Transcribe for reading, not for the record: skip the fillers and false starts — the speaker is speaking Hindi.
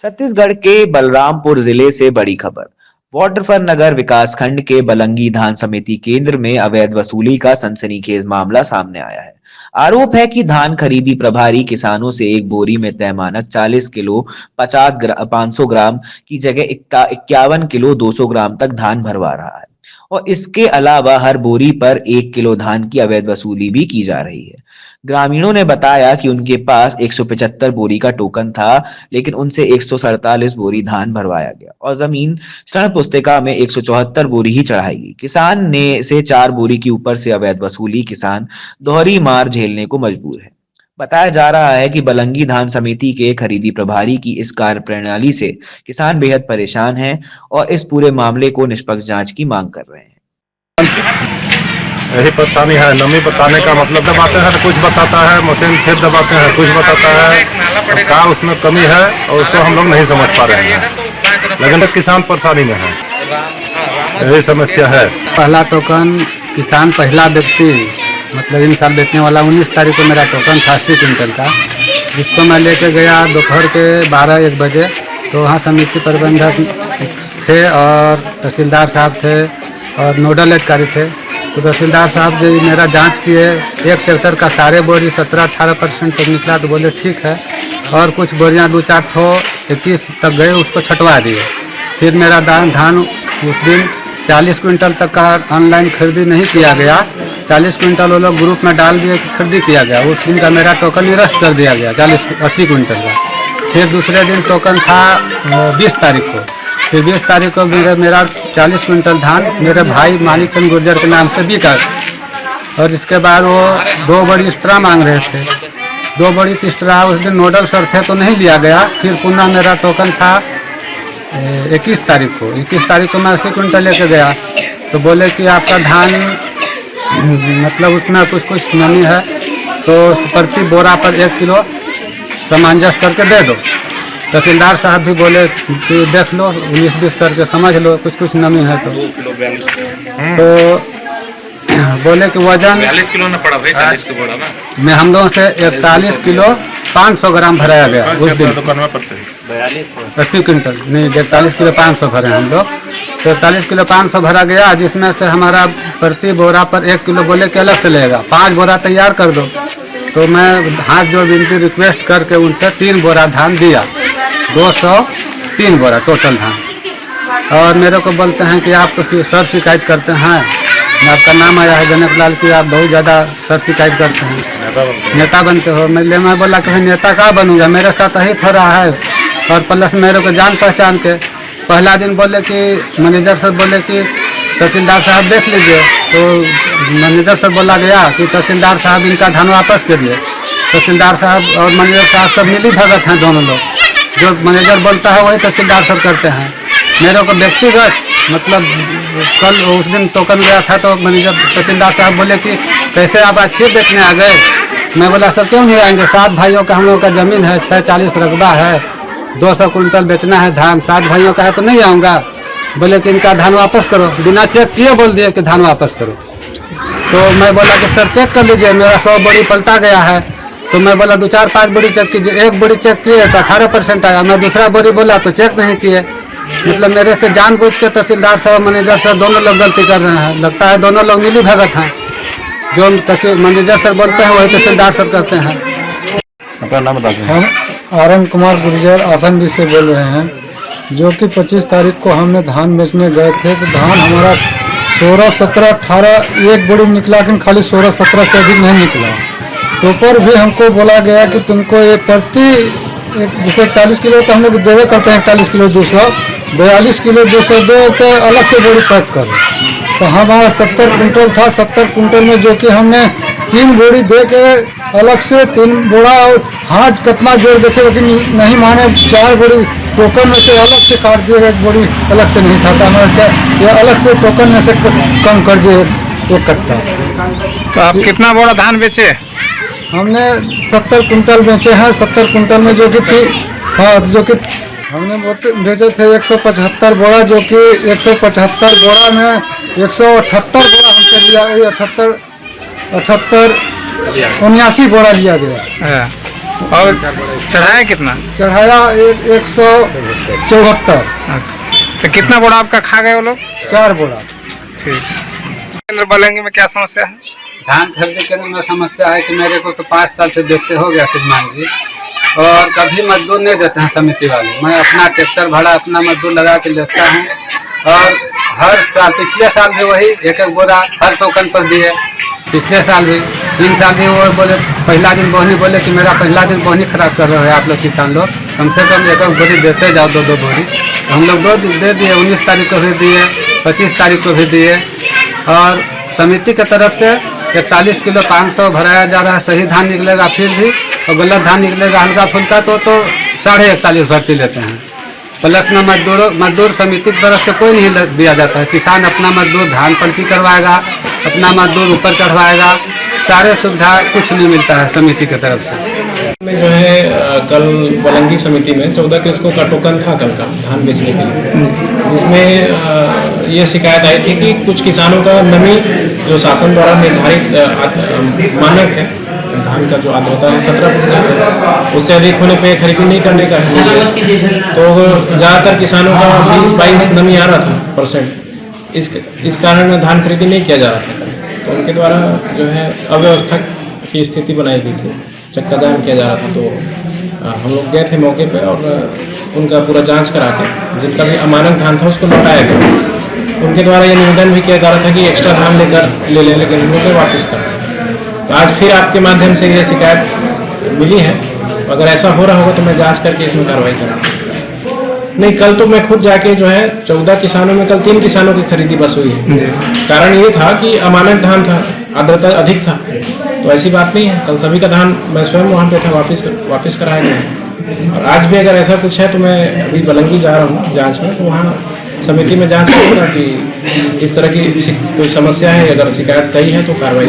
छत्तीसगढ़ के बलरामपुर जिले से बड़ी खबर। वाटरफर नगर विकासखंड के बलंगी धान समिति केंद्र में अवैध वसूली का सनसनीखेज मामला सामने आया है। आरोप है कि धान खरीदी प्रभारी किसानों से एक बोरी में तय मानक 40 किलो 500 ग्राम की जगह 51 किलो 200 ग्राम तक धान भरवा रहा है और इसके अलावा हर बोरी पर 1 किलो धान की अवैध वसूली भी की जा रही है। ग्रामीणों ने बताया कि उनके पास 175 बोरी का टोकन था, लेकिन उनसे 147 बोरी धान भरवाया गया और जमीन ऋण पुस्तिका में 174 बोरी ही चढ़ाई गई। किसान ने से 4 बोरी की ऊपर से अवैध वसूली किसान दोहरी मार झेलने को मजबूर है। बताया जा रहा है कि बलंगी धान समिति के खरीदी प्रभारी की इस कार्यप्रणाली से किसान बेहद परेशान हैं और इस पूरे मामले को निष्पक्ष जांच की मांग कर रहे हैं। यही परेशानी है। नमी बताने का मतलब दबाते हैं तो कुछ बताता है, मशीन फिर दबाते हैं कुछ बताता है, क्या उसमें कमी है और उसको हम लोग नहीं समझ पा रहे हैं। लेकिन किसान परेशानी में है, यही समस्या है। पहला टोकन किसान पहला व्यक्ति मतलब इन साल बेचने वाला 19 तारीख को मेरा टोकन था 80 क्विंटल का, जिसको मैं लेके गया दोपहर के 12-1 बजे। तो वहाँ समिति प्रबंधक थे और तहसीलदार साहब थे और नोडल अधिकारी थे। तो तहसीलदार साहब जो मेरा जांच किए, एक ट्रैक्टर का सारे बोरी 17-18% तक निकला तो बोले ठीक है, और कुछ बोरियां 2-4 ठो 21 तक गए, उसको छटवा दिए। फिर मेरा धान उस दिन 40 क्विंटल तक का ऑनलाइन खरीदी नहीं किया गया, 40 क्विंटल वो लोग ग्रुप में डाल दिए कि खरीदी किया गया। उस दिन का मेरा टोकन निरस्त कर दिया गया 80 क्विंटल का। फिर दूसरे दिन टोकन था 20 तारीख को। फिर 20 तारीख को मेरा 40 क्विंटल धान मेरे भाई मानिक चंद गुर्जर के नाम से बिका। और इसके बाद वो 2 बड़ी स्ट्रा मांग रहे थे, 2 बड़ी स्ट्रा। उस दिन नोडल सर थे तो नहीं लिया गया। फिर पुनः मेरा टोकन था 21 तारीख को। 21 तारीख को मैं 80 क्विंटल लेके गया तो बोले कि आपका धान मतलब उसमें कुछ नमी है तो प्रति बोरा पर 1 किलो सामंजस्य करके दे दो। तहसीलदार साहब भी बोले कि देख लो 19-20 करके समझ लो कुछ नमी है तो बोले कि वजन 42 किलो ना पड़ा भाई, 40 किलो बोरा ना में हम लोगों से 41 किलो 500 ग्राम भराया गया उस दिन। 80 क्विंटल नहीं, 41 किलो 500 भरे हम लोग। तो 41 किलो 500 भरा गया, जिसमें से हमारा प्रति बोरा पर 1 किलो बोले कि अलग से लगेगा। 5 बोरा तैयार कर दो। तो मैं हाथ जोड़ विनती रिक्वेस्ट करके उनसे 3 बोरा धान दिया, 203 बोरा टोटल धान। और मेरे को बोलते हैं कि आप तो सर शिकायत करते हैं, आपका नाम आया है जनक लाल की, आप बहुत ज़्यादा सर शिकायत करते हैं, नेता बनते हो। मैं बोला कि नेता का बनूंगा, मेरे साथ ही हो रहा है। और प्लस मेरे को जान पहचान के पहला दिन बोले कि मैनेजर सर बोले कि तहसीलदार साहब देख लीजिए। तो मैनेजर सर बोला गया कि तहसीलदार साहब इनका धान वापस करिए। तहसीलदार साहब और मैनेजर साहब सब मिली भगत हैं दोनों लोग, जो मैनेजर बोलता है वही तहसीलदार सर करते हैं। मेरे को व्यक्तिगत मतलब कल उस दिन टोकन गया था तो मैनेजर तहसीलदार साहब बोले कि कैसे आप आज फिर बेचने आ गए। मैं बोला सर क्यों नहीं आएंगे, 7 भाइयों का हम लोगों का ज़मीन है, 640 रकबा है, 200 कुंटल बेचना है धान, 7 भाइयों का है तो नहीं आऊँगा। बोले कि इनका धान वापस करो, बिना चेक किए बोल दिए कि धान वापस करो। तो मैं बोला कि सर चेक कर लीजिए, मेरा 100 बोरी पलटा गया है। तो मैं बोला 2-4-5 बोरी चेक कीजिए। 1 बोरी चेक किए तो 18% आया। मैं दूसरा बोरी बोला तो चेक नहीं किए। मतलब मेरे से जानबूझ के तहसीलदार साहब मैनेजर सर दोनों लोग गलती कर रहे हैं। लगता है दोनों लोग मिली भगत हैं, जो मैनेजर सर बोलते हैं वही तहसीलदार सर करते हैं। अपना नाम बताते हैं। हम आरन कुमार गुर्जर आसनडी से बोल रहे हैं, जो कि 25 तारीख को हमने धान बेचने गए थे। तो धान हमारा 16, 17, 18 एक बोरी निकला, लेकिन खाली 16, 17 से अधिक नहीं निकला। तो पर भी हमको बोला गया कि तुमको ये प्रति जैसे 41 किलो तो हम लोग देवे करते हैं, 41 किलो 200, 42 किलो 200 दो तो अलग से बोरी पैक कर। तो हमारा 70 कुंटल था, 70 कुंटल में जो कि हमने 3 बोरी दे के अलग से 3 बोरा और हाथ कितना जोड़ देखे, लेकिन नहीं माने। 4 बोरी टोकन में से अलग से काट दिए, 1 बोरी अलग से नहीं था हमारा, ये अलग से टोकन में से कम कर दिए 1 कट्टा। तो आप कितना बोरा धान बेचे? हमने 70 कुंटल बेचे हैं। 70 कुंटल में जो कि हमने बेचे थे 175 बोरा, जो कि 175 बोरा में 178 बोरा हमसे लिया, 78 79 बोरा लिया गया। और चढ़ाया कितना? चढ़ाया 174। अच्छा, तो कितना बोरा आपका खा गए वो लोग? 4 बोरा। ठीक। केंद्र बलंगी में क्या समस्या है? धान खरीदने के में समस्या है कि मेरे को तो 5 साल से देखते हो गया श्रीमान जी, और कभी मजदूर नहीं देते हैं समिति वाले। मैं अपना ट्रैक्टर भाड़ा अपना मजदूर लगा के लेता हूँ, और हर साल, पिछले साल भी वही 1-1 बोरा हर टोकन पर दिए। पिछले साल भी 3 साल भी वो बोले, पहला दिन बोहनी बोले कि मेरा पहला दिन बोहनी खराब कर रहे हो आप लोग किसान लोग, कम से कम 1-1 बोरी देते जाओ, 2-2 बोरी। हम लोग 2 दिन दे दिए, 19 तारीख को भी दिए, 25 तारीख को भी दिए। और समिति की तरफ से 41 किलो 500 भराया जा रहा है। सही धान निकलेगा फिर भी, और गलत धान निकलेगा हल्का फुल्का तो 41.5 भर्ती लेते हैं। प्लस में मजदूर समिति की तरफ से कोई नहीं दिया जाता है। किसान अपना मजदूर धान पर्ची करवाएगा, अपना मजदूर ऊपर चढ़वाएगा, सारे सुविधा कुछ नहीं मिलता है समिति की तरफ से। में जो है कल बलंगी समिति में 14 कृषकों का टोकन था कल का धान बेचने के लिए, जिसमें ये शिकायत आई थी कि कुछ किसानों का नमी जो शासन द्वारा निर्धारित मानक है धान का जो आर्द्रता है 17% है, उससे अधिक होने पे खरीदी नहीं करने का है। तो ज़्यादातर किसानों का 20-22 नमी आ रहा था %। इस कारण धान खरीदी नहीं किया जा रहा था। तो उनके द्वारा जो है अव्यवस्था की स्थिति बनाई गई थी, चक्का जाम किया जा रहा था। तो हम लोग गए थे मौके पे और उनका पूरा जांच करा के जिनका भी अमानक धान था उसको लौटाया गया। उनके द्वारा ये निवेदन भी किया जा रहा था कि एक्स्ट्रा धान ले लें, लेकिन हम लोग वापस कर। तो आज फिर आपके माध्यम से ये शिकायत मिली है। अगर ऐसा हो रहा होगा तो मैं जाँच करके इसमें कार्रवाई कराऊँगा। नहीं, कल तो मैं खुद जाके जो है 14 किसानों में कल 3 किसानों की खरीदी बस हुई है। कारण ये था कि अमानक धान था, आर्द्रता अधिक था, तो ऐसी बात नहीं है। कल सभी का धान मैं स्वयं वहाँ पे था, वापस कराया गया। और आज भी अगर ऐसा कुछ है तो मैं अभी बलंगी जा रहा हूँ जांच में, तो वहाँ समिति में जांच करूँगा कि इस तरह की कोई समस्या है। अगर शिकायत सही है तो कार्रवाई